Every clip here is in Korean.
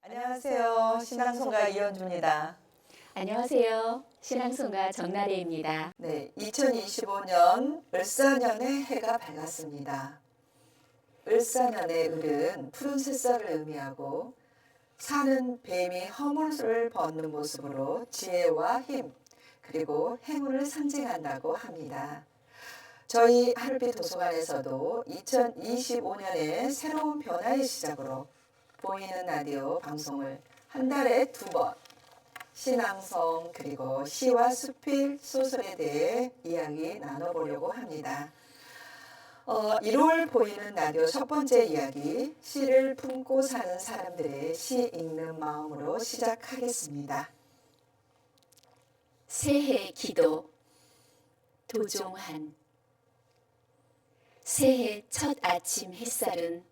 안녕하세요. 신앙송가 이현주입니다. 안녕하세요. 신앙송가 정나래입니다. 네, 2025년 을사년의 해가 밝았습니다. 을사년의 을은 푸른 새싹을 의미하고 사는 뱀이 허물을 벗는 모습으로 지혜와 힘 그리고 행운을 상징한다고 합니다. 저희 하늘빛 도서관에서도 2025년의 새로운 변화의 시작으로 보이는 라디오 방송을 한 달에 2번 신앙성 그리고 시와 수필 소설에 대해 이야기 나눠보려고 합니다. 1월 보이는 라디오 첫 번째 이야기 시를 품고 사는 사람들의 시 읽는 마음으로 시작하겠습니다. 새해 기도 도종한. 새해 첫 아침 햇살은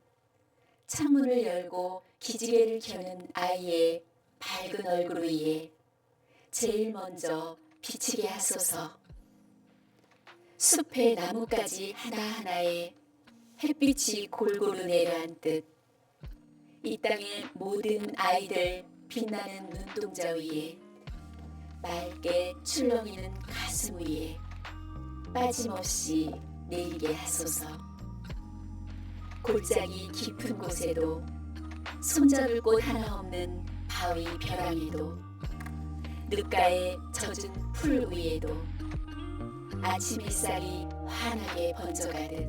창문을 열고 기지개를 켜는 아이의 밝은 얼굴 위에 제일 먼저 비치게 하소서. 숲의 나뭇가지 하나하나에 햇빛이 골고루 내려앉듯 이 땅의 모든 아이들 빛나는 눈동자 위에 맑게 출렁이는 가슴 위에 빠짐없이 내리게 하소서. 골짜기 깊은 곳에도 손잡을 곳 하나 없는 바위 벼랑에도 늦가에 젖은 풀 위에도 아침 햇살이 환하게 번져가듯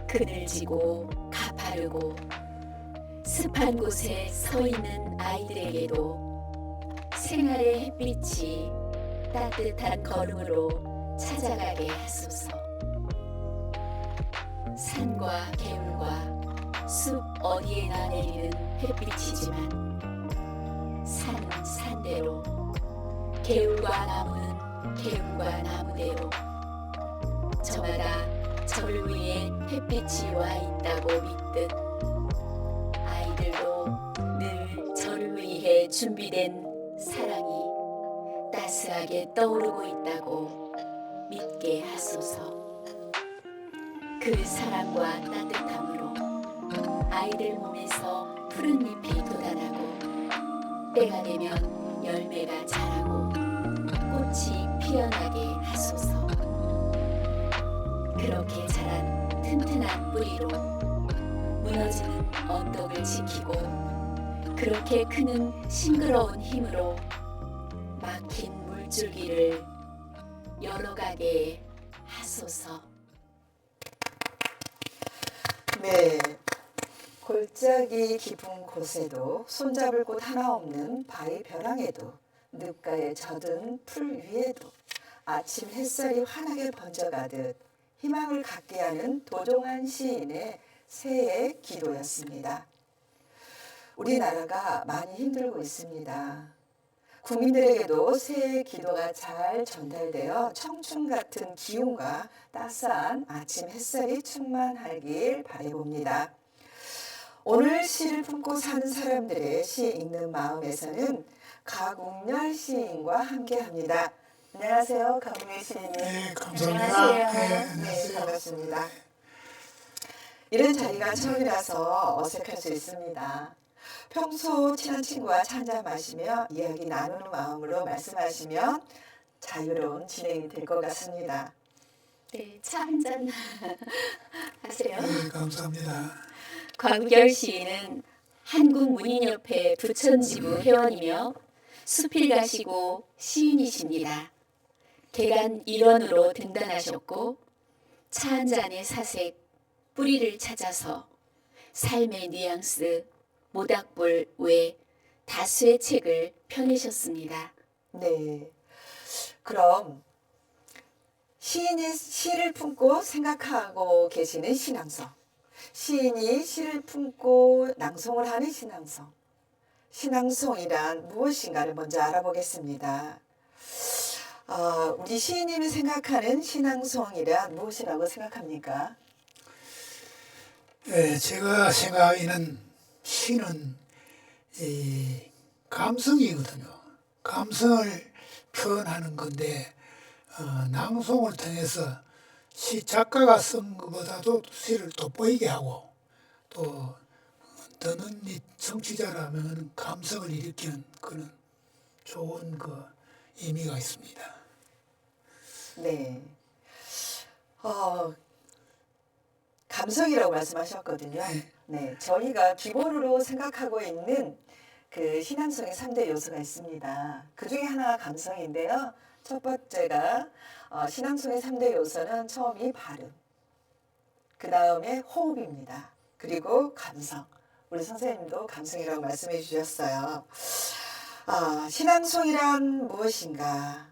그늘지고 가파르고 습한 곳에 서 있는 아이들에게도 생활의 햇빛이 따뜻한 걸음으로 찾아가게 하소서. 산과 개울과 숲 어디에나 내리는 햇빛이지만 산은 산대로 개울과 나무는 개울과 나무대로 저마다 저를 위해 햇빛이 와 있다고 믿듯 아이들도 늘 저를 위해 준비된 사랑이 따스하게 떠오르고 있다고 믿게 하소서. 그 사랑과 따뜻함으로 아이들 몸에서 푸른 잎이 돋아나고 때가 되면 열매가 자라고 꽃이 피어나게 하소서. 그렇게 자란 튼튼한 뿌리로 무너지는 언덕을 지키고 그렇게 크는 싱그러운 힘으로 막힌 물줄기를 열어가게 하소서. 네, 골짜기 깊은 곳에도 손잡을 곳 하나 없는 바위 벼랑에도 늪가에 젖은 풀 위에도 아침 햇살이 환하게 번져가듯 희망을 갖게 하는 도종한 시인의 새해 기도였습니다. 우리나라가 많이 힘들고 있습니다. 국민들에게도 새해 기도가 잘 전달되어 청춘 같은 기운과 따스한 아침 햇살이 충만하길 바라봅니다. 오늘 시를 품고 사는 사람들의 시 읽는 마음에서는 가국렬 시인과 함께합니다. 안녕하세요, 가국렬 시인님. 네, 감사합니다. 안녕하세요. 네, 반갑습니다. 이런 자리가 처음이라서 어색할 수 있습니다. 평소 친한 친구와 차 한잔 마시며 이야기 나누는 마음으로 말씀하시면 자유로운 진행이 될 것 같습니다. 네, 차 한잔 하세요. 네, 감사합니다. 곽우결 시인은 한국문인협회 부천지부 회원이며 수필가시고 시인이십니다. 개간 일원으로 등단하셨고 차 한 잔의 사색, 뿌리를 찾아서 삶의 뉘앙스, 모닥불 외 다수의 책을 펴내셨습니다. 네, 그럼 시인이 시를 품고 생각하고 계시는 신앙성, 시인이 시를 품고 낭송을 하는 신앙성, 신앙송이란 무엇인가를 먼저 알아보겠습니다. 우리 시인님이 생각하는 신앙송이란 무엇이라고 생각합니까? 제가 생각하기는 시는 이 감성이거든요. 감성을 표현하는 건데 낭송을 통해서 시 작가가 쓴 것보다도 시를 돋보이게 하고 또 듣는 이 청취자라면 감성을 일으키는 그런 좋은 그 의미가 있습니다. 네. 감성이라고 말씀하셨거든요. 네. 네, 저희가 기본으로 생각하고 있는 그 신앙성의 3대 요소가 있습니다. 그 중에 하나가 감성인데요. 첫 번째가 신앙성의 3대 요소는 처음이 발음, 그 다음에 호흡입니다. 그리고 감성. 우리 선생님도 감성이라고 말씀해 주셨어요. 신앙송이란 무엇인가?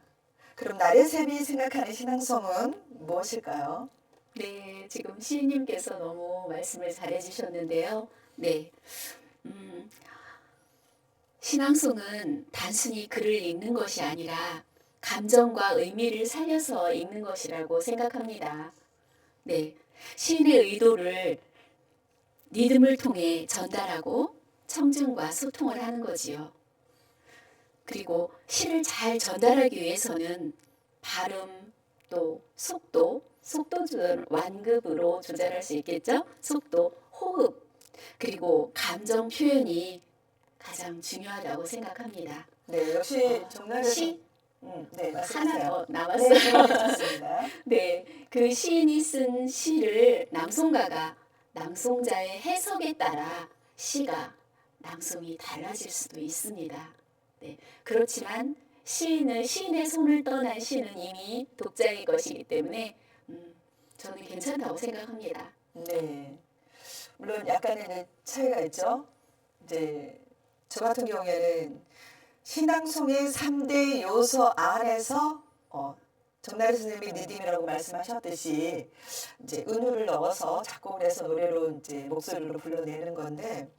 그럼 나레셉이 생각하는 신앙송은 무엇일까요? 네, 지금 시인님께서 너무 말씀을 잘해 주셨는데요. 네, 신앙송은 단순히 글을 읽는 것이 아니라 감정과 의미를 살려서 읽는 것이라고 생각합니다. 네, 시인의 의도를 리듬을 통해 전달하고 청중과 소통을 하는 거지요. 그리고 시를 잘 전달하기 위해서는 발음 또 속도 조절, 완급으로 조절할 수 있겠죠? 속도, 호흡, 그리고 감정 표현이 가장 중요하다고 생각합니다. 네, 역시 정나래 시 네, 하나 말씀하세요. 더 네, 남았어요. 좋습니다. 네, 그 시인이 쓴 시를 낭송가가 낭송자의 해석에 따라 시가 낭송이 달라질 수도 있습니다. 네, 그렇지만 시인의 손을 떠난 시는 이미 독자의 것이기 때문에 저는 괜찮다고 생각합니다. 네, 물론 약간의 이제 차이가 있죠. 이제 저 같은 경우에는 신앙송의 3대 요소 안에서 정나래 선생님이 리듬이라고 말씀하셨듯이 이제 은유를 넣어서 작곡을 해서 노래로 이제 목소리로 불러내는 건데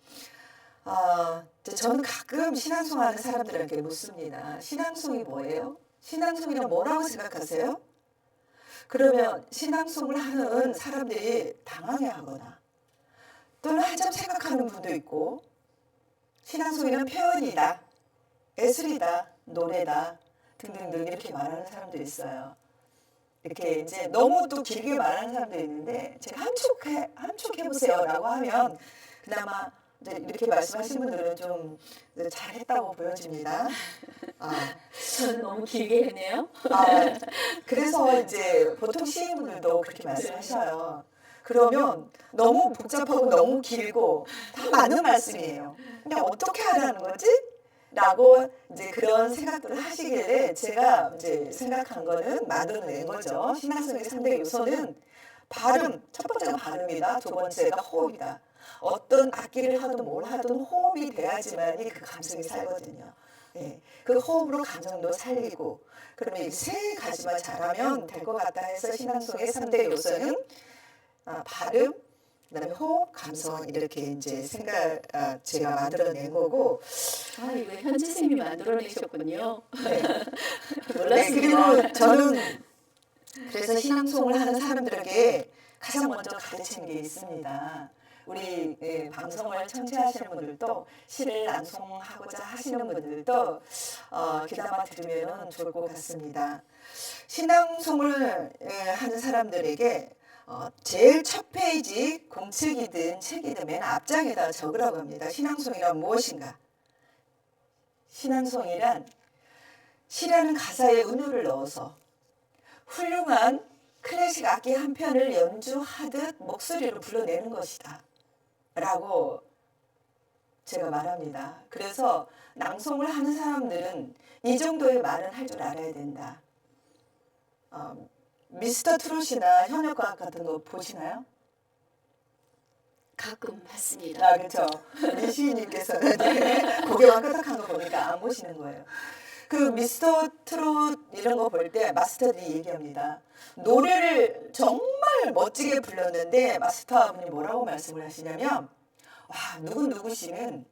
이제 저는 가끔 신앙송 하는 사람들에게 묻습니다. 신앙송이 뭐예요? 신앙송이란 뭐라고 생각하세요? 그러면 신앙송을 하는 사람들이 당황해하거나 또는 한참 생각하는 분도 있고 신앙송이란 표현이다, 예술이다, 노래다 등등등 이렇게 말하는 사람도 있어요. 이렇게 이제 너무 또 길게 말하는 사람도 있는데 제가 함축해보세요라고 하면 그나마 이제 이렇게 말씀하신 분들은 좀 잘했다고 보여집니다. 저는 너무 길게 했네요. 그래서 이제 보통 시인분들도 그렇게 말씀하셔요. 그러면 너무 복잡하고 너무 길고 다 맞는 말씀이에요. 근데 어떻게 하라는 거지? 라고 이제 그런 생각들을 하시길래 제가 이제 생각한 거는 만들어낸 거죠. 신앙성의 3대 요소는 발음, 첫 번째가 발음이다. 두 번째가 호흡이다. 어떤 악기를 하든 뭘 하든 호흡이 돼야지만이 그 감성이 살거든요. 네, 그 호흡으로 감정도 살리고 그러면 이 세 가지만 잘하면 될 것 같다 해서 신앙송의 3대 요소는 발음, 그다음에 호흡, 감성 이렇게 이제 제가 만들어낸 거고. 이거 현지 쌤이 만들어내셨군요. 네. 몰랐습니다. 네, 그리고 저는 그래서 신앙송을 하는 사람들에게 가장 먼저 가르치는 게 있습니다. 우리 방송을 청취하시는 분들도 시를 낭송하고자 하시는 분들도 귀담아 들으면 좋을 것 같습니다. 신앙송을 하는 사람들에게 제일 첫 페이지 공책이든 책이든 맨 앞장에다 적으라고 합니다. 신앙송이란 무엇인가? 신앙송이란 시라는 가사에 은유를 넣어서 훌륭한 클래식 악기 한 편을 연주하듯 목소리로 불러내는 것이다 라고 제가 말합니다. 그래서 낭송을 하는 사람들은 이 정도의 말은 할 줄 알아야 된다. 미스터 트롯이나 현역과학 같은 거 보시나요? 가끔 봤습니다. 그렇죠. 우리 시인님께서는 고개만 끄덕한 거 보니까 안 보시는 거예요. 그 미스터 트롯 이런 거 볼 때 마스터들이 얘기합니다. 노래를 정말 멋지게 불렀는데 마스터분이 뭐라고 말씀을 하시냐면 누구 씨는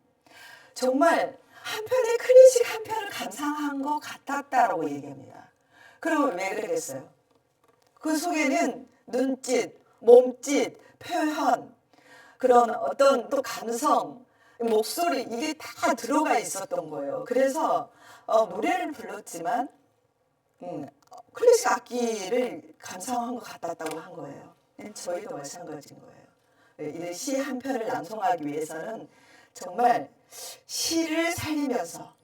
정말 한 편의 클래식 한 편을 감상한 것 같았다라고 얘기합니다. 그럼 왜 그러겠어요? 그 속에는 눈짓, 몸짓, 표현 그런 어떤 또 감성, 목소리 이게 다 들어가 있었던 거예요. 그래서 노래를 불렀지만 클래식 악기를 감상한 것 같았다고 한 거예요. 저희도 마찬가지인 거예요. 이 시 한 편을 낭송하기 위해서는 정말 시를 살리면서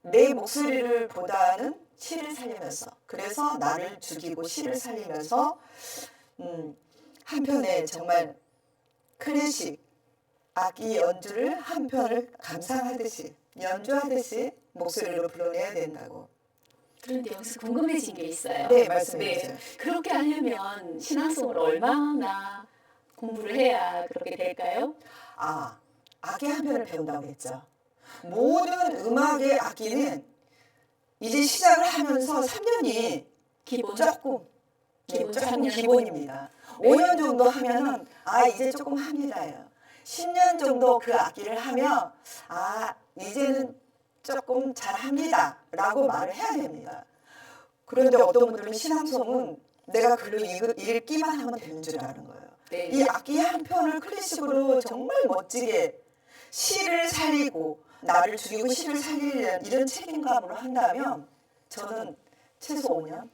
내 목소리를 보다는 시를 살리면서 그래서 나를 죽이고 시를 살리면서 한 편의 정말 클래식 악기 연주를 한 편을 감상하듯이 연주하듯이 목소리로 불러내야 된다고. 그런데 여기서 궁금해진 게 있어요. 네, 말씀해 주세요. 그렇게 하려면 신앙송을 얼마나 공부를 해야 그렇게 될까요? 악기 한 편을 배운다고 했죠. 모든 음악의 악기는 이제 시작을 하면서 3년이 기본 조금 기본 조금 3년 기본입니다. 5년 정도 하면은 이제 조금 합니다요. 10년 정도 그 악기를 하면 이제는 조금 잘합니다 라고 말을 해야 됩니다. 그런데 어떤 분들은 신앙송은 내가 글로 읽기만 하면 되는 줄 아는 거예요. 네. 이 악기 한 편을 클래식으로 정말 멋지게 시를 살리고 나를 죽이고 시를 살리려는 이런 책임감으로 한다면 저는 최소 5년,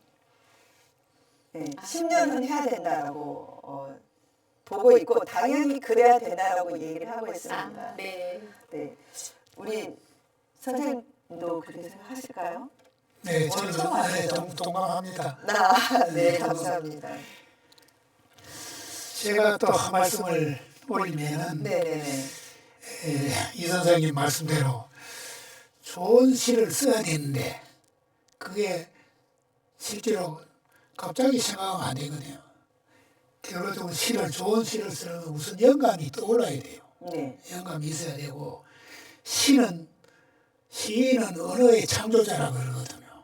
10년은 해야 된다라고 보고 있고 당연히 그래야 된다라고 얘기를 하고 있습니다. 네. 네, 우리 선생님도 그렇게 생각하실까요? 네, 저는 동감합니다. 네, 감사합니다. 제가 또 한 말씀을 올리면은 네네네. 이 선생님 말씀대로 좋은 시를 써야 되는데 그게 실제로 갑자기 생각하면 안 되거든요. 결론적으로 좋은 시를 쓰려면 우선 영감이 떠올라야 돼요. 네. 영감이 있어야 되고 시인은 언어의 창조자라고 그러거든요.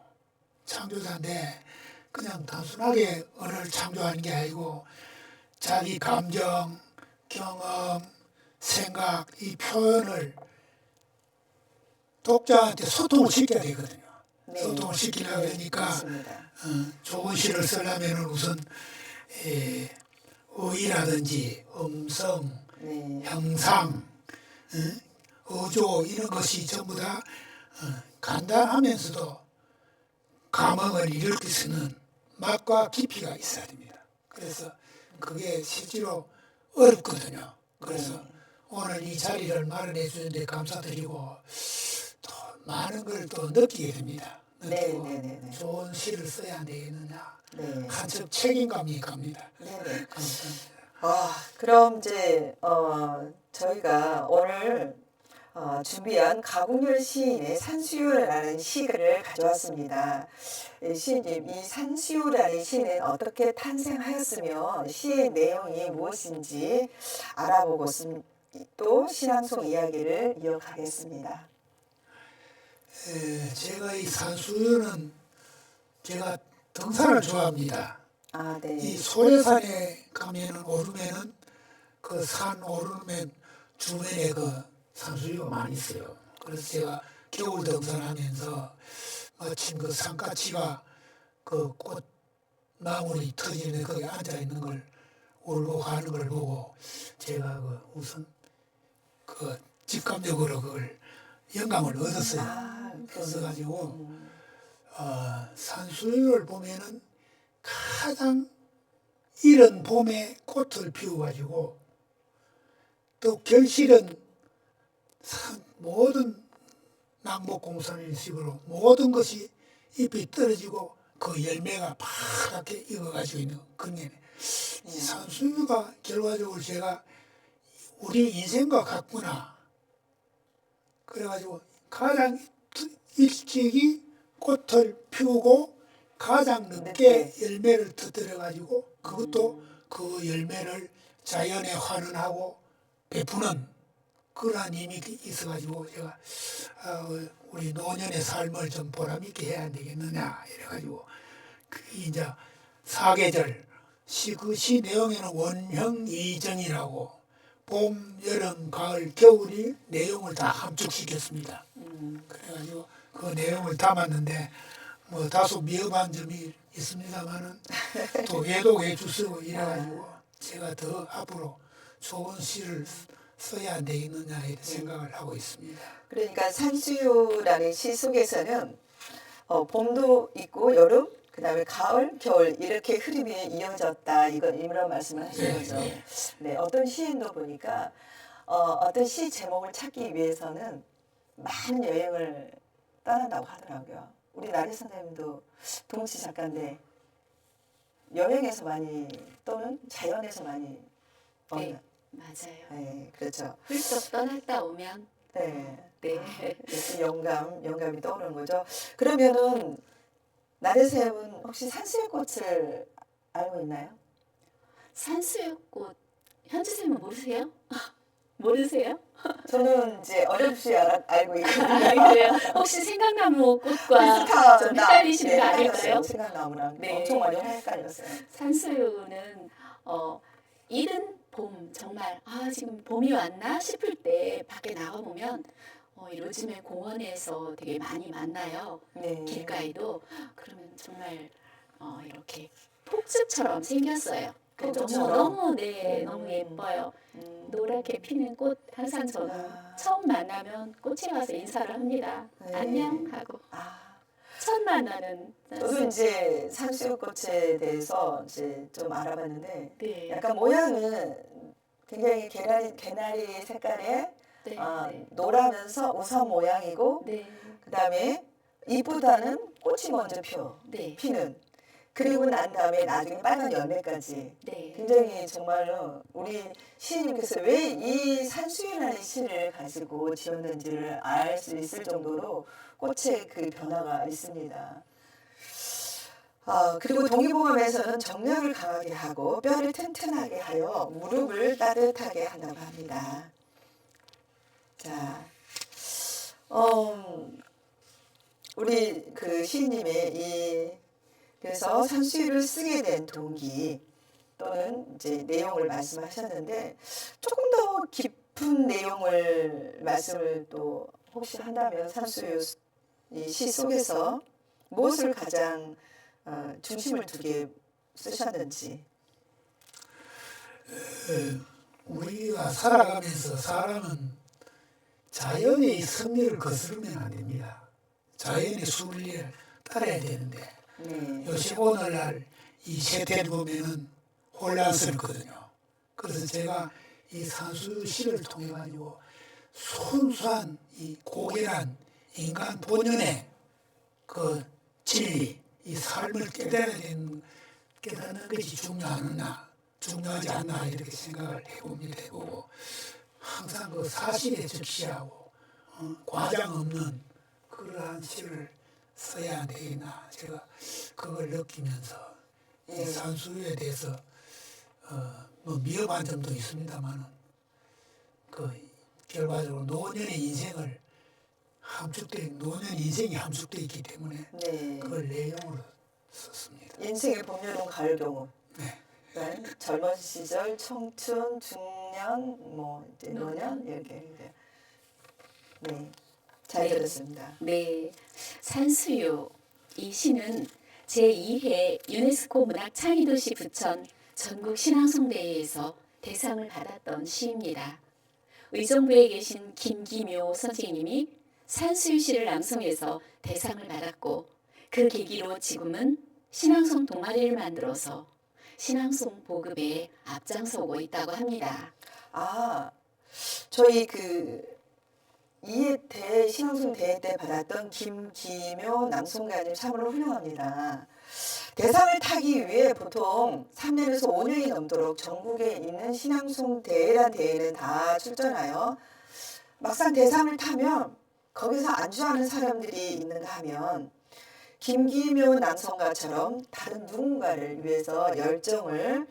창조자인데 그냥 단순하게 언어를 창조하는 게 아니고 자기 감정, 경험, 생각, 이 표현을 독자한테 소통을 시켜야 되거든요. 네. 소통을 시키려고 하니까 맞습니다. 좋은 시를 쓰려면 우선 어휘라든지 음성, 네. 형상, 어조 이런 것이 전부 다 간단하면서도 감흥을 일으킬 수 있는 맛과 깊이가 있어야 됩니다. 그래서 그게 실제로 어렵거든요. 그래서 오늘 이 자리를 마련해 주는데 감사드리고 또 많은 걸 또 느끼게 됩니다. 느끼고 네. 좋은 시를 써야 안 되겠느냐. 네. 한층 책임감이 갑니다. 네네. 감사합니다. 그럼 이제 저희가 오늘 준비한 가국열 시인의 산수유라는 시를 가져왔습니다. 시인님, 이 산수유라는 시는 어떻게 탄생하였으며 시의 내용이 무엇인지 알아보고 또 신앙송 이야기를 이어가겠습니다. 제가 이 산수유는 제가 등산을 좋아합니다. 네. 이 소래산에 가면은 오르면은 그 산 오르면 주변에 그 산수유가 많이 있어요. 그래서 제가 겨울 등산하면서 마침 그 산까치가 그 꽃나물이 터지는 거기 앉아 있는 걸 오르고 가는 걸 보고 제가 우선 직감적으로 그걸 영감을 얻었어요. 얻어가지고 산수유를 보면은 가장 이른 봄에 꽃을 피워가지고 또 결실은 모든 낙목공산식으로 모든 것이 잎이 떨어지고 그 열매가 파랗게 익어가지고 있는 그런 게 이 산수유가 결과적으로 제가 우리 인생과 같구나. 그래가지고 가장 일찍이 꽃을 피우고 가장 늦게 열매를 터뜨려가지고 그것도 그 열매를 자연에 환원하고 베푸는 그러한 힘이 있어가지고 제가 우리 노년의 삶을 좀 보람있게 해야 안 되겠느냐 이래가지고 이제 사계절 그 시 내용에는 원형이정이라고 봄, 여름, 가을, 겨울이 내용을 다 함축시켰습니다. 그래가지고 그 내용을 담았는데 뭐 다소 미흡한 점이 있습니다만은 또 외독해 주시고 이래가지고 제가 더 앞으로 좋은 시를 써야 되겠느냐 이런 생각을 하고 있습니다. 그러니까 산수유라는 시 속에서는 봄도 있고 여름, 그다음에 가을, 겨울 이렇게 흐름이 이어졌다. 이런 말씀을 하신 거죠. 네, 어떤 시인도 보니까 어떤 시 제목을 찾기 위해서는 많은 여행을 떠난다고 하더라고요. 우리 나리 선생님도 동시 작가인데 여행에서 많이 또는 자연에서 많이 네, 맞아요. 네, 그렇죠. 훌쩍 떠났다 오면 네. 네. 이렇게 영감이 떠오르는 거죠. 그러면은 나르쌤은 혹시 산수유꽃을 알고 있나요? 산수유꽃 현주쌤은 모르세요? 모르세요? 저는 이제 어렴풋이 알고 있거든요. 그래요? 혹시 생강나무 꽃과 좀 헷갈리시는 거 아닐까요? 생강나무랑 네. 엄청 많이 헷갈렸어요. 산수유는 이른 봄 정말 지금 봄이 왔나 싶을 때 밖에 나가 보면 요즘에 공원에서 되게 많이 만나요. 네. 길가에도 그러면 정말 이렇게 폭죽처럼 생겼어요. 폭죽처럼? 너무 예뻐요. 노랗게 피는 꽃 항상 저는 처음 만나면 꽃에 가서 인사를 합니다. 네. 안녕 하고 첫 만나는 저도 이제 산수유꽃에 대해서 이제 좀 알아봤는데 네. 약간 모양은 굉장히 개나리 색깔의 네. 노라면서 우선 모양이고 네. 그다음에 이보다는 꽃이 먼저 네. 피는 그리고 난 다음에 나중에 빨간 열매까지 네. 굉장히 정말로 우리 시인님께서 왜 이 산수유라는 시를 가지고 지었는지를 알 수 있을 정도로 꽃의 그 변화가 있습니다. 그리고 동의보감에서는 정력을 강하게 하고 뼈를 튼튼하게 하여 무릎을 따뜻하게 한다고 합니다. 자, 우리 그 시인님의 그래서 산수유를 쓰게 된 동기 또는 이제 내용을 말씀하셨는데 조금 더 깊은 내용을 말씀을 또 혹시 한다면 산수유 이 시 속에서 무엇을 가장 중심을 두게 쓰셨는지. 우리가 살아가면서 사람은 자연의 섭리를 거스르면 안 됩니다. 자연의 순리를 따라야 되는데 네. 요새 오늘날 이 세태를 보면은 혼란스럽거든요. 그래서 제가 이 산수유 시를 통해 가지고 순수한 이 고결한 인간 본연의 그 진리, 이 삶을 깨닫는 것이 중요하지 않나 이렇게 생각을 해보고 항상 그 사실에 적시하고 과장 없는 그러한 시를 써야 되겠나 제가 그걸 느끼면서 이 산수유에 대해서 뭐 미흡한 점도 있습니다만은 그 결과적으로 노년 인생이 함축되어 있기 때문에 네. 그걸 내용으로 썼습니다. 인생의 봄여름 가을 경우. 네. 그러니까 젊은 시절, 청춘, 중년, 뭐 이제 노년 이렇게 이제 네. 잘 네. 들었습니다. 네, 산수유 이 시는 제2회 유네스코 문학 창의도시 부천 전국 신앙송대회에서 대상을 받았던 시입니다. 의정부에 계신 김기묘 선생님이 산수유 시를 낭송해서 대상을 받았고 그 계기로 지금은 신앙송 동아리를 만들어서 신앙송 보급에 앞장서고 있다고 합니다. 저희 그 이해 신앙송 대회 때 받았던 김기묘 낭송가님 참으로 훌륭합니다. 대상을 타기 위해 보통 3년에서 5년이 넘도록 전국에 있는 신앙송 대회란 대회는 다 출전하여 막상 대상을 타면 거기서 안주하는 사람들이 있는가 하면 김기묘 낭송가처럼 다른 누군가를 위해서 열정을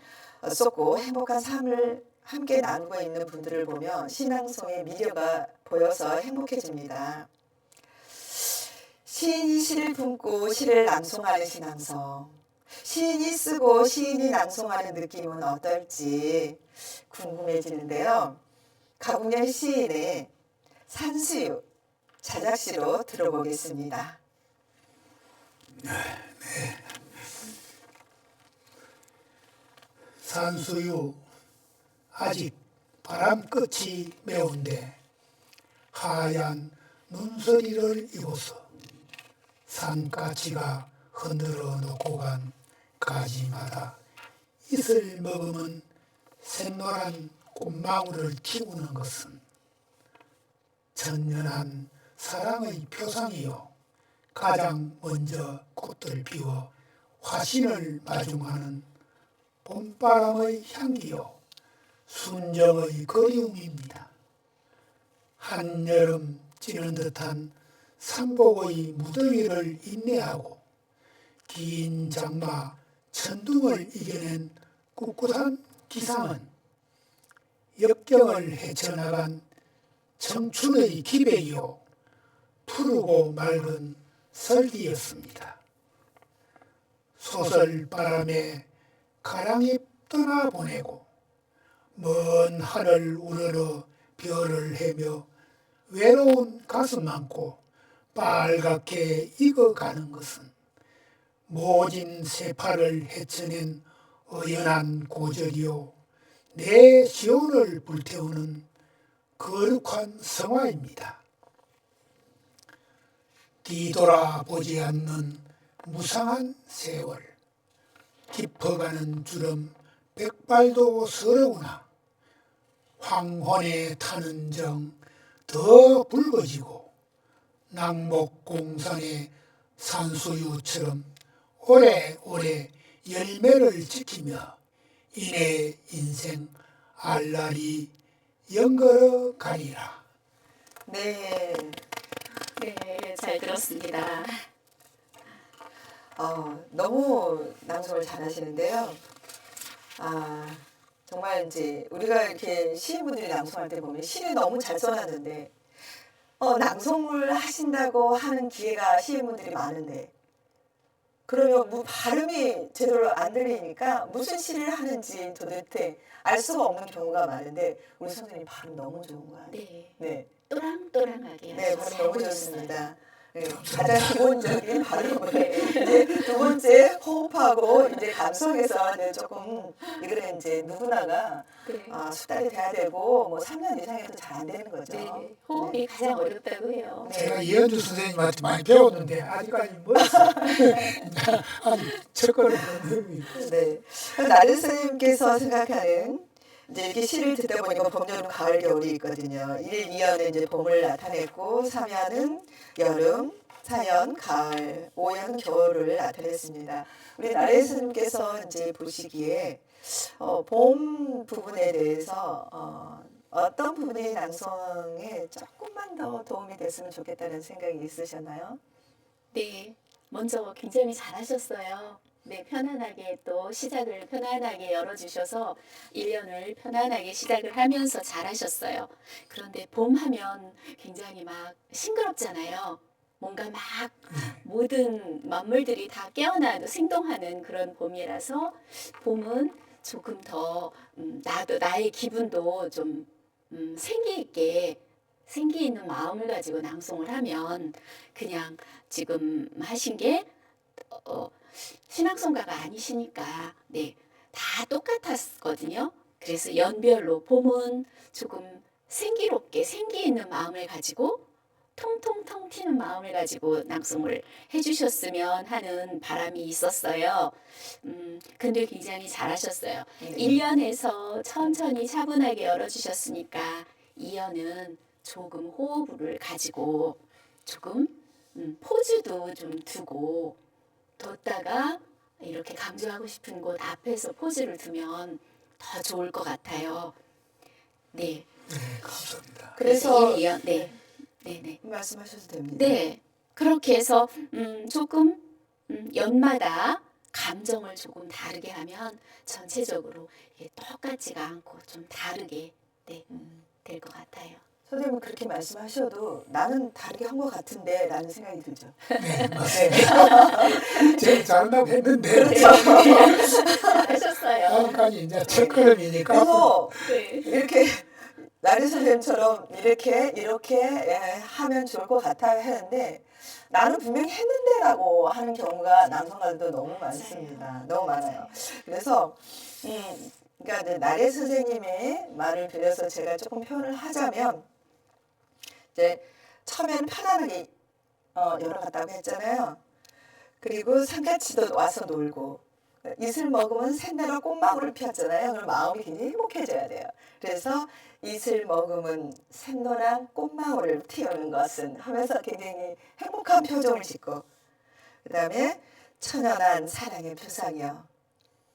쏟고 행복한 삶을 함께 나누고 있는 분들을 보면 신앙송의 미려가 보여서 행복해집니다. 시인이 시를 품고 시를 낭송하는 신앙송. 시인이 쓰고 시인이 낭송하는 느낌은 어떨지 궁금해지는데요. 가국년 시인의 산수유 자작시로 들어보겠습니다. 산수유 아직 바람 끝이 매운데 하얀 눈서리를 입어서 산까치가 흔들어 놓고 간 가지마다 이슬 머금은 샛노란 꽃망울을 키우는 것은 천연한 사랑의 표상이요 가장 먼저 꽃들 피워 화신을 마중하는 봄바람의 향기요 순정의 그리움입니다. 한여름 찌는 듯한 삼복의 무더위를 인내하고 긴 장마 천둥을 이겨낸 꿋꿋한 기상은 역경을 헤쳐나간 청춘의 기백이요 푸르고 맑은 설기였습니다. 소설바람에 가랑잎 떠나보내고 먼 하늘 우러러 별을 헤며 외로운 가슴 안고 빨갛게 익어가는 것은 모진 세파를 헤쳐낸 어연한 고절이요 내 시온을 불태우는 거룩한 성화입니다. 뒤돌아보지 않는 무상한 세월 깊어가는 주름 백발도 서러우나 황혼에 타는 정 더 붉어지고 낙목공산의 산수유처럼 오래오래 열매를 지키며 이내 인생 알날이 연걸어 가리라. 네. 네, 잘 들었습니다. 너무 낭송을 잘하시는데요. 정말 이제 우리가 이렇게 시인분들이 낭송할 때 보면 시를 너무 잘 써놨는데 낭송을 하신다고 하는 기회가 시인분들이 많은데 그러면 발음이 제대로 안 들리니까 무슨 시를 하는지 도대체 알 수가 없는 경우가 많은데 우리 선생님 발음 너무 좋은 거 같아요. 네, 네, 또랑또랑하게 네, 아주 발음 잘 너무 보셨어요. 좋습니다. 네, 가장 기본적인 발음을 이제 두 번째 호흡하고 이제 감성에서 이제 조금 이거는 이제 누구나가 네. 숙달이 돼야 되고 뭐 3년 이상해도 잘 안 되는 거죠. 네, 호흡이 가장 어렵다고 해요. 네. 제가 이현주 선생님한테 많이 배웠는데 아직까지 멀었어요. 아직 첫걸음 넘고 있고. 네. 나른 선생님께서 생각하는 이제 이렇게 시를 듣다 보니까 봄, 여름, 가을, 겨울이 있거든요. 1, 2연은 이제 봄을 나타냈고 3연은 여름, 4연 가을, 5연은 겨울을 나타냈습니다. 우리 나래 선생님께서 이제 보시기에 봄 부분에 대해서 어떤 부분이 낭송에 조금만 더 도움이 됐으면 좋겠다는 생각이 있으셨나요? 네, 먼저 굉장히 잘하셨어요. 네, 편안하게 또 시작을 편안하게 열어주셔서 1년을 편안하게 시작을 하면서 잘하셨어요. 그런데 봄 하면 굉장히 막 싱그럽잖아요. 뭔가 막 모든 만물들이 다 깨어나도 생동하는 그런 봄이라서 봄은 조금 더 나의 기분도 좀 생기 있는 마음을 가지고 낭송을 하면 그냥 지금 하신 게 신앙송가가 아니시니까 네, 다 똑같았거든요. 그래서 연별로 봄은 조금 생기롭게 생기 있는 마음을 가지고 통통통 튀는 마음을 가지고 낭송을 해주셨으면 하는 바람이 있었어요. 근데 굉장히 잘하셨어요. 네. 1년에서 천천히 차분하게 열어주셨으니까 2년은 조금 호흡을 가지고 조금 포즈도 좀 두고 뒀다가 이렇게 강조하고 싶은 곳 앞에서 포즈를 두면 더 좋을 것 같아요. 네. 네, 감사합니다. 그래서 1년, 네. 네네. 말씀하셔도 됩니다. 네. 그렇게 해서 조금 연마다 감정을 조금 다르게 하면 전체적으로 이게 똑같지가 않고 좀 다르게 네, 될 것 같아요. 선생님은 그렇게 말씀하셔도 나는 다르게 한 것 같은데 라는 생각이 들죠. 네, 맞습니다. 제가 잘한다고 했는데 하셨어요. 아직까지 이제 첫걸음이니까 그래서 네. 이렇게 나리 선생님처럼 이렇게 하면 좋을 것 같아 했는데 나는 분명히 했는데라고 하는 경우가 남성가들도 너무 많습니다. 너무 많아요. 그래서 그러니까 이제 나래 선생님의 말을 빌려서 제가 조금 표현을 하자면 이제 처음에는 편안하게 열어갔다고 했잖아요. 그리고 산같이도 와서 놀고 이슬 머금은 샌나라 꽃망울을 피웠잖아요. 그럼 마음이 굉장히 행복해져야 돼요. 그래서 이슬 머금은 샛노란 꽃망울을 틔우는 것은 하면서 굉장히 행복한 표정을 짓고 그 다음에 천연한 사랑의 표상이요.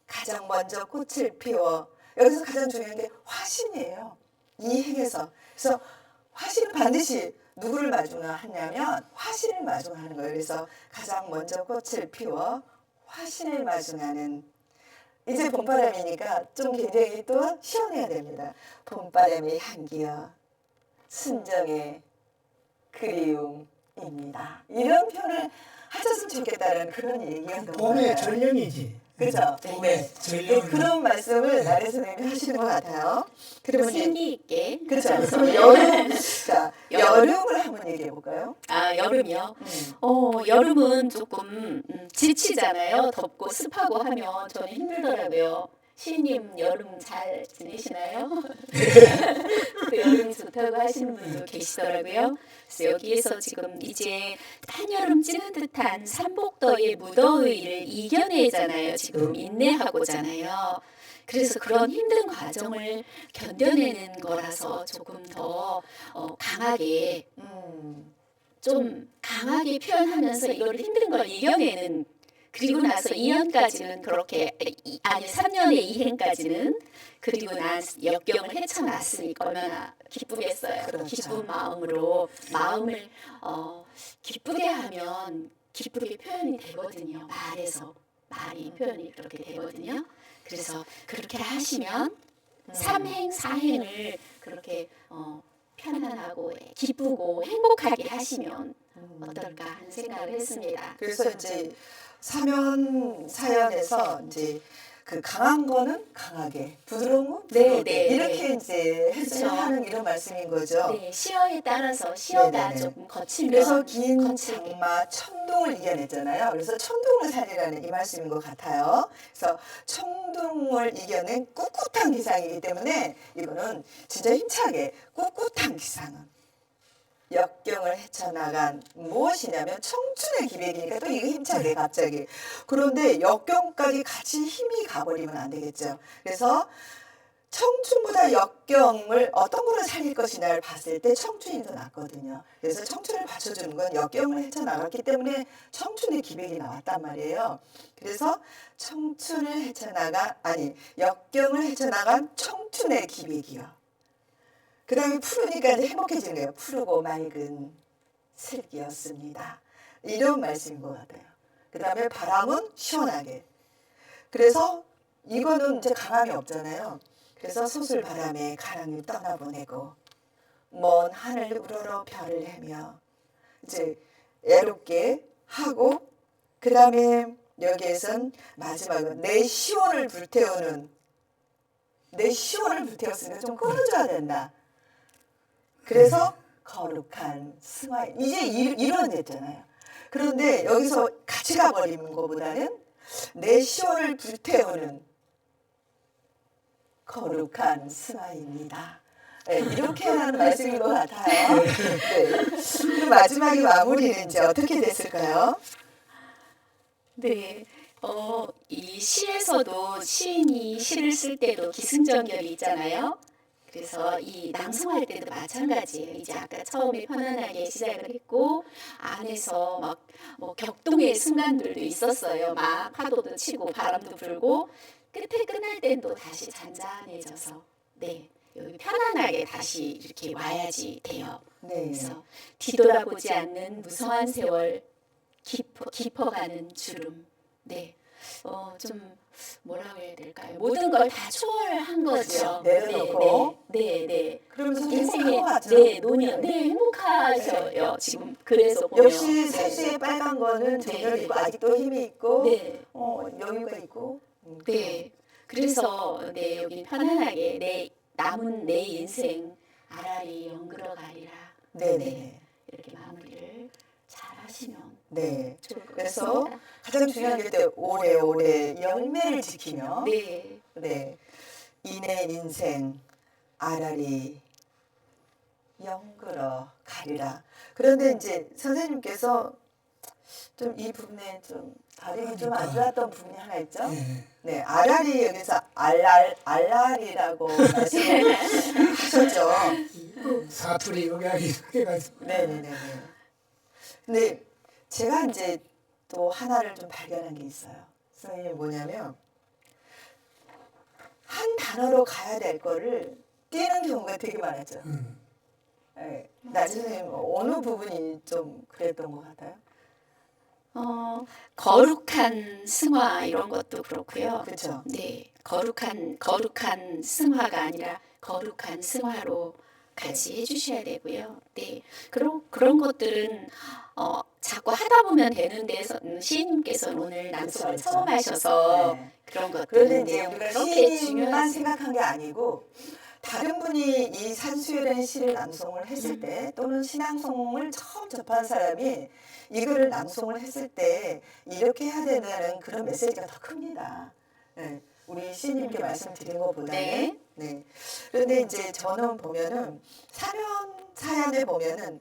가장 먼저 꽃을 피워 여기서 가장 중요한 게 화신이에요. 이 행에서. 그래서 화신은 반드시 누구를 마중하냐면 화신을 마중하는 거예요. 그래서 가장 먼저 꽃을 피워 화신을 마중하는 이제 봄바람이니까 좀 굉장히 또 시원해야 됩니다. 봄바람의 향기여 순정의 그리움입니다. 이런 표현을 하셨으면 좋겠다는 그런 얘기가 너무 봄의 많아요. 전령이지. 그렇죠. 봄에 전령. 그런 말씀을 나래 선생님이 하시는 것 같아요. 그리고 이제 생기 있게. 그렇죠. 그래서 여름, 자, 여름을 한번 얘기해 볼까요? 아, 여름이요? 여름은 조금 지치잖아요. 덥고 습하고 하면 저는 힘들더라고요. 시인님 여름 잘 지내시나요? 그 여름이 좋다고 하시는 분도 계시더라고요. 그래서 여기에서 지금 이제 한여름 찌는 듯한 삼복더위의 무더위를 이겨내잖아요. 지금 인내하고잖아요. 그래서 그런 힘든 과정을 견뎌내는 거라서 조금 더 강하게 좀 강하게 표현하면서 이거를 힘든 걸 이겨내는 그리고 나서 2년까지는 그렇게 아니 3년의 이행까지는 그리고 난 역경을 헤쳐났으니까 얼마나 기쁘겠어요. 그렇죠. 기쁜 마음으로 마음을 기쁘게 하면 기쁘게 표현이 되거든요. 말이 표현이 그렇게 되거든요. 그래서 그렇게 하시면 삼행 사행을 그렇게 편안하고 기쁘고 행복하게 하시면 어떨까 하는 생각을 했습니다. 그래서 이제 사연에서 이제 그 강한 거는 강하게, 부드러운 건 부드럽게 네, 이렇게 이제 그렇죠. 하는 이런 말씀인 거죠. 네, 시어에 따라서 시어가 네네네. 조금 거칠면 그래서 긴 거칠게. 장마 천둥을 이겨냈잖아요. 그래서 천둥을 살리라는 이 말씀인 것 같아요. 그래서 천둥을 이겨낸 꿋꿋한 기상이기 때문에 이거는 진짜 힘차게 꿋꿋한 기상은 역경을 헤쳐나간 무엇이냐면 청춘의 기백이니까 또 이게 힘차게 갑자기 그런데 역경까지 같이 힘이 가버리면 안 되겠죠. 그래서 청춘보다 역경을 어떤 거를 살릴 것이냐를 봤을 때 청춘이 더 낫거든요. 그래서 청춘을 받쳐주는 건 역경을 헤쳐나갔기 때문에 청춘의 기백이 나왔단 말이에요. 그래서 역경을 헤쳐나간 청춘의 기백이요. 그 다음에 푸르니까 이제 행복해지는 거예요. 푸르고 맑은 슬기였습니다. 이런 말씀인 것 같아요. 그 다음에 바람은 시원하게. 그래서 이거는 이제 강함이 없잖아요. 그래서 소술 바람에 가랑을 떠나보내고 먼 하늘 우러러 별을 헤며 이제 애롭게 하고 그 다음에 여기에선 마지막은 내 시혼을 불태웠으니까 좀 끊어줘야 된다. 그래서 거룩한 승화 이제 이루어졌잖아요. 그런데 여기서 같이 가버리는 것보다는 내 시혼을 불태우는 거룩한 승화입니다. 네, 이렇게 하는 말씀인 것 같아요. 네. 그럼 마지막에 마무리는 이제 어떻게 됐을까요? 네. 이 시에서도 시인이 시를 쓸 때도 기승전결이 있잖아요. 그래서 이 낭송할 때도 마찬가지예요. 이제 아까 처음에 편안하게 시작을 했고 안에서 막 뭐 격동의 순간들도 있었어요. 막 파도도 치고 바람도 불고 끝에 끝날 땐 또 다시 잔잔해져서 네 여기 편안하게 다시 이렇게 와야지 돼요. 네. 그래서 뒤돌아보지 않는 무성한 세월 깊어가는 주름. 네. 좀 뭐라고 해야 될까요? 모든 걸 다 초월한 거죠. 내려놓고. 네. 그러면서 인생의 행복한 것 같죠? 행복하셔요. 지금 그래서 보면 역시 색시의 빨간 거는 정열이 있고 아직도 힘이 있고 네. 여유가 있고 네. 그래서 여기 편안하게 남은 내 인생 아라리 연그러 가리라. 네네. 이렇게 마무리를 잘 하시면 네. 좋을 것 그래서 같습니다. 가장 중요한 게 오래오래 열매를 지키며 네. 네. 이내 인생 아라리 영그러 가리라. 그런데 이제 선생님께서 좀 이 부분에 좀 다루기 좀 안 좋았던 부분이 하나 있죠. 예. 네, 아라리 여기서 알라리라고 말씀하셨죠. 사투리 음악이 해가지고 네네네. 근데 제가 이제 또 하나를 좀 발견한 게 있어요. 선생님 뭐냐면 한 단어로 가야 될 거를 띄는 경우가 되게 많았죠. 네. 나지 선생님 어느 부분이 좀 그랬던 것 같아요? 거룩한 승화 이런 것도 그렇고요. 그렇죠. 네, 거룩한 승화가 아니라 거룩한 승화로 같이 해주셔야 되고요. 네, 그런 것들은 자꾸 하다 보면 되는데 시인님께서는 오늘 낭송을 그렇죠. 처음 하셔서 네. 그런 그런데 것들은 이제 우리가 그렇게 시인만 중요하지. 생각한 게 아니고 다른 분이 이 산수유라는 시를 낭송을 했을 때 또는 시낭송을 처음 접한 사람이 이거를 낭송을 했을 때 이렇게 해야 된다는 그런 메시지가 더 큽니다. 네. 우리 시인님께 말씀드린 것보다는. 네. 네. 그런데 이제 저는 보면은 사연에 보면은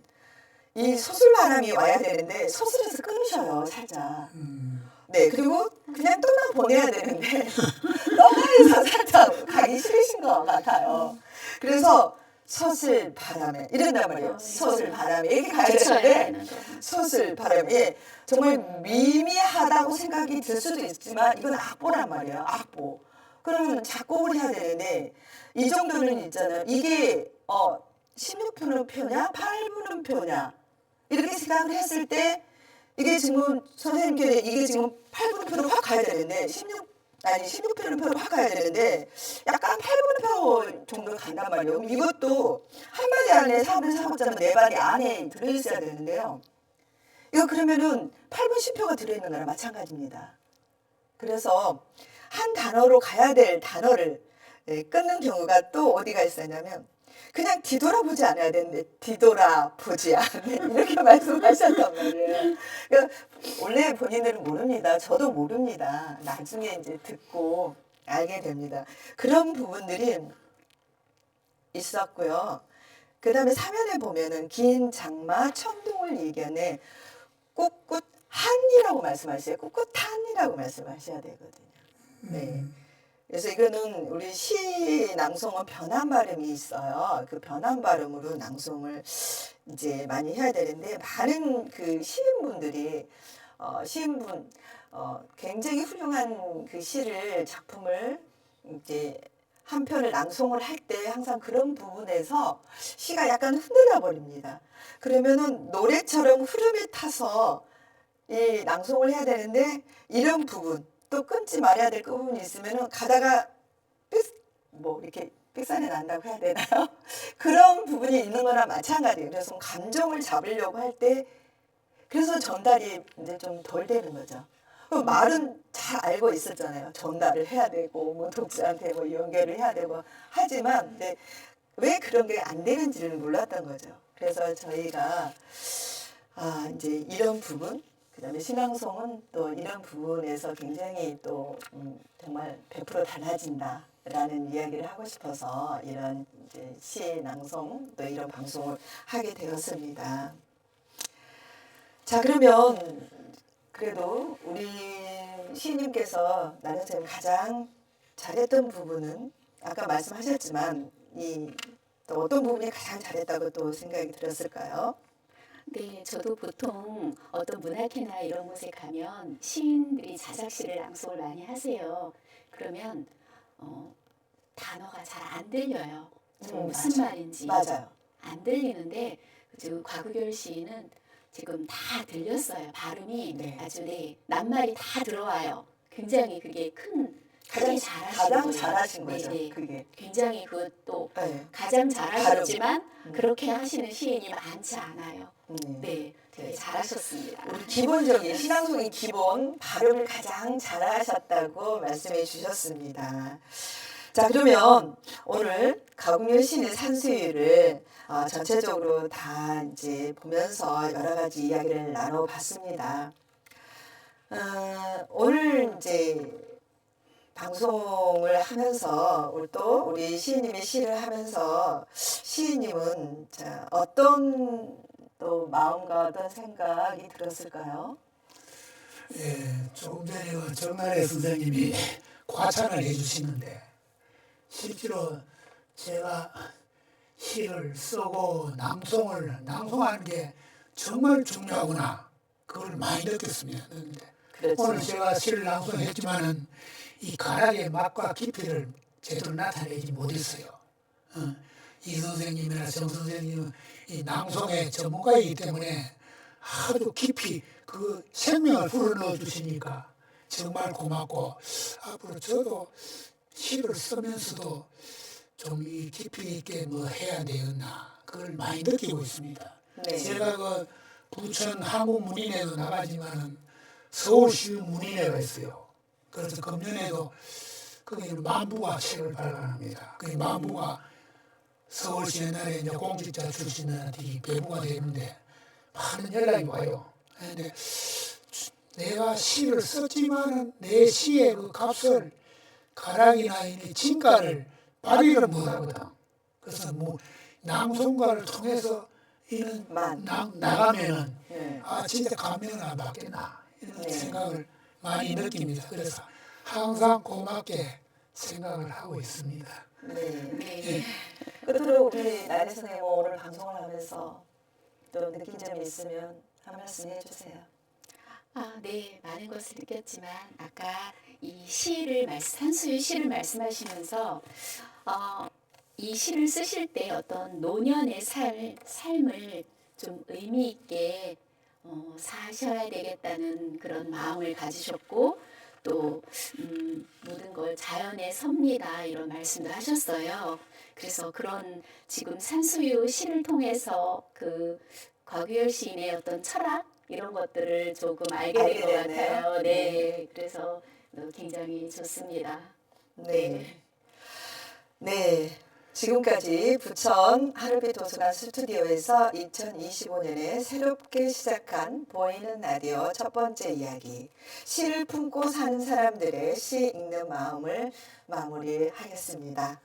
이 소술바람이 와야 되는데 소술에서 끊으셔요 살짝. 네, 그리고 그냥 떠나 보내야 되는데 떠나서 살짝 가기 싫으신 것 같아요. 그래서 소슬 바람에 이런단 말이에요. 소슬 바람에 이렇게 가야 되는데 소슬 바람에 정말 미미하다고 생각이 들 수도 있지만 이건 악보란 말이에요. 악보. 그러면 작곡을 해야 되는데 이 정도는 있잖아요. 이게 16분음 표냐 8분음 표냐 이렇게 생각을 했을 때 이게 지금 선생님께 이게 지금 8분음표로 확 가야 되는데 16분음표로 확 가야 되는데 약간 8분음표 정도 간단 말이에요. 그럼 이것도 한마디 안에 4분 3박자면 4마디 안에 들어있어야 되는데요. 이거 그러면은 8분 10표가 들어있는 거랑 마찬가지입니다. 그래서 한 단어로 가야 될 단어를 끊는 경우가 또 어디가 있었냐면 그냥 뒤돌아보지 않아야 되는데 뒤돌아보지 않네 이렇게 말씀하셨단 말이에요. 그러니까 원래 본인들은 모릅니다. 저도 모릅니다. 나중에 이제 듣고 알게 됩니다. 그런 부분들이 있었고요. 그 다음에 사면에 보면은 긴 장마 천둥을 이겨내 꿋꿋한이라고 말씀하셔요. 꿋꿋한이라고 말씀하셔야 되거든요. 네. 그래서 이거는 우리 시 낭송은 변한 발음이 있어요. 그 변한 발음으로 낭송을 이제 많이 해야 되는데 많은 그 시인분들이 시인분 굉장히 훌륭한 그 시를 작품을 이제 한 편을 낭송을 할 때 항상 그런 부분에서 시가 약간 흔들려 버립니다. 그러면은 노래처럼 흐름에 타서 이 낭송을 해야 되는데 이런 부분 또 끊지 말아야 될 부분이 있으면은 가다가 뭐 이렇게 삑사리 난다고 해야 되나요? 그런 부분이 있는 거나 마찬가지예요. 그래서 감정을 잡으려고 할 때 그래서 전달이 이제 좀 덜 되는 거죠. 말은 잘 알고 있었잖아요. 전달을 해야 되고 뭐 독자한테 뭐 연결을 해야 되고 하지만 근데 왜 그런 게 안 되는지를 몰랐던 거죠. 그래서 저희가 이제 이런 부분 그다음에 신앙송은 또 이런 부분에서 굉장히 또 정말 100% 달라진다라는 이야기를 하고 싶어서 이런 이제 시낭송 또 이런 방송을 하게 되었습니다. 자 그러면 그래도 우리 시인님께서 나는 선생님 가장 잘했던 부분은 아까 말씀하셨지만 또 어떤 부분이 가장 잘했다고 또 생각이 들었을까요? 네, 저도 보통 어떤 문학회나 이런 곳에 가면 시인들이 자작시를 낭송을 많이 하세요. 그러면 단어가 잘 안 들려요. 무슨 맞아요. 말인지 맞아요. 안 들리는데 지금 곽우결 시인은 지금 다 들렸어요. 발음이 네. 아주 낱말이 다 들어와요. 굉장히 그게 크게 가장 잘하신 거죠. 네, 그게. 굉장히 그것도 네. 가장 잘하셨지만 발음. 그렇게 하시는 시인이 많지 않아요. 네. 네, 되게 잘하셨습니다. 우리 기본적인 신앙송의 기본 발음을 가장 잘하셨다고 말씀해 주셨습니다. 자 그러면 오늘 가국열 시인의 산수유를 전체적으로 다 이제 보면서 여러 가지 이야기를 나눠봤습니다. 오늘 이제 방송을 하면서 또 우리 시인님이 시를 하면서 시인님은 자, 어떤 또 마음과 어떤 생각이 들었을까요? 예, 조금 전에 그 정나래 선생님이 과찬을 해주시는데 실제로 제가 시를 쓰고 낭송하는 게 정말 중요하구나 그걸 많이 느꼈습니다. 그렇죠. 오늘 제가 시를 낭송했지만은 이 가락의 맛과 깊이를 제대로 나타내지 못했어요. 이 선생님이나 정 선생님은 이 낭송의 전문가이기 때문에 아주 깊이 그 생명을 불어넣어 주시니까 정말 고맙고 앞으로 저도 시를 쓰면서도 좀 이 깊이 있게 뭐 해야 되겠나 그걸 많이 느끼고 있습니다. 네. 제가 그 부천 한국문인회도 나가지만은 서울시 문인회가 있어요. 그래서 금년에도 거기 만부가 책을 발간합니다. 그 만부가 서울시 옛날에 이제 공직자 출신들한테 배부가 되는데 많은 연락이 와요. 근데 내가 시를 썼지만은 내 시의 그 값을 가락이나 이 진가를 발휘를 못하거든. 그래서 뭐 낭송가를 통해서 이는 나가면은 네. 아 진짜 감명을 안 받겠나 이런 네. 생각을 많이 느낍니다. 그래서 항상 고맙게 생각을 하고 있습니다. 네. 네. 끝으로 우리 나래 선생님 오늘 방송을 하면서 또 느낀 점이 있으면 한 말씀 해주세요. 네, 많은 것을 느꼈지만 아까 이 시를 산수유 시를 말씀하시면서 이 시를 쓰실 때 어떤 노년의 삶을 좀 의미 있게 사셔야 되겠다는 그런 마음을 가지셨고 또 모든 걸 자연의 섭니다 이런 말씀도 하셨어요. 그래서 그런 지금 산수유 시를 통해서 그 곽유열 시인의 어떤 철학 이런 것들을 조금 알게 된 것 되네요. 같아요. 네, 그래서 굉장히 좋습니다. 네. 네. 지금까지 부천 하루비 도서관 스튜디오에서 2025년에 새롭게 시작한 보이는 라디오 첫 번째 이야기, 시를 품고 사는 사람들의 시 읽는 마음을 마무리하겠습니다.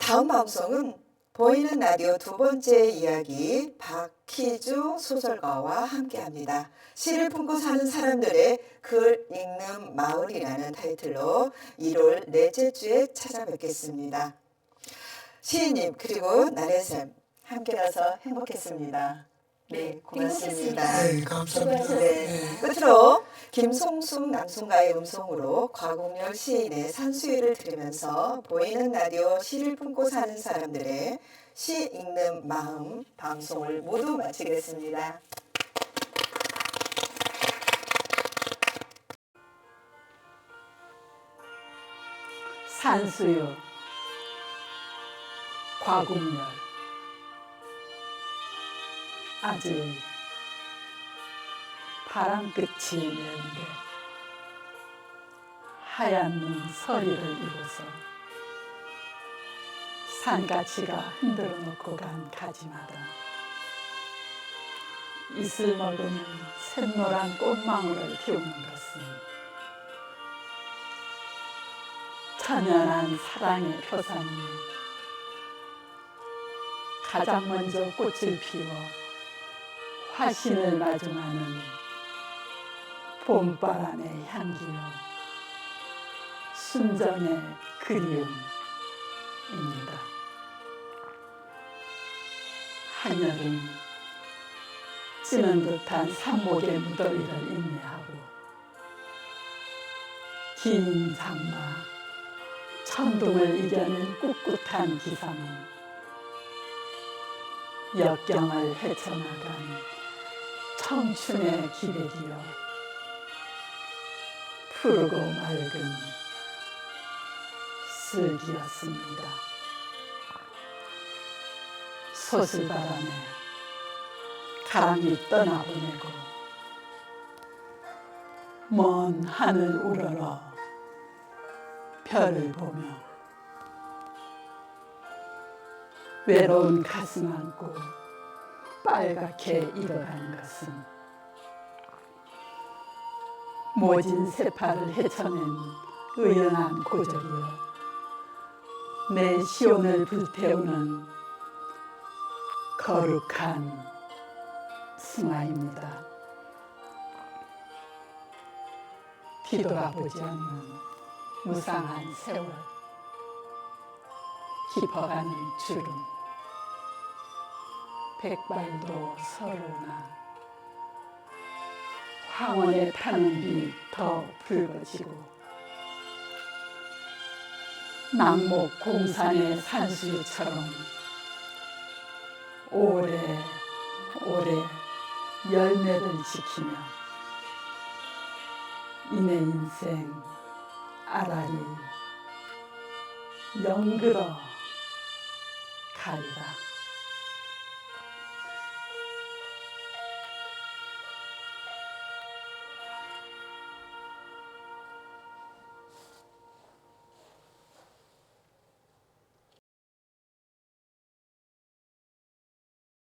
다음 방송은 보이는 라디오 두 번째 이야기 박희주 소설가와 함께합니다. 시를 품고 사는 사람들의 글 읽는 마을이라는 타이틀로 1월 넷째 주에 찾아뵙겠습니다. 시인님 그리고 나래쌤 함께라서 행복했습니다. 네, 고맙습니다. 네, 감사합니다. 네, 끝으로 김송숙 낭송가의 음성으로 곽웅열 시인의 산수유를 들으면서 보이는 라디오 시를 품고 사는 사람들의 시 읽는 마음 방송을 모두 마치겠습니다. 산수유 곽웅열 아직 바람 끝이 내는데 하얀 눈 서리를 이고서 산가치가 흔들어 놓고 간 가지마다 이슬 먹은 샛노란 꽃망울을 피우는 것은 천연한 사랑의 표상이 가장 먼저 꽃을 피워 화신을 마중하는 봄바람의 향기요 순정의 그리움입니다. 한여름 찌는 듯한 산목의 무더위를 인내하고 긴 장마 천둥을 이겨낸 꿋꿋한 기상은 역경을 헤쳐나간 청춘의 기백이여 푸르고 맑은 슬기였습니다. 소슬바람에 가랑이 떠나보내고 먼 하늘 우러러 별을 보며 외로운 가슴 안고 빨갛게 익어가는 것은 모진 새파를 헤쳐낸 의연한 고절이여 내 시온을 불태우는 거룩한 승화입니다. 뒤돌아보지 않는 무상한 세월, 깊어가는 주름, 백발도 서로나 황혼에 타는 빛 더 붉어지고 남목 공산의 산수유처럼 오래 열매를 지키며 이내 인생 아라리 영그러 가리라.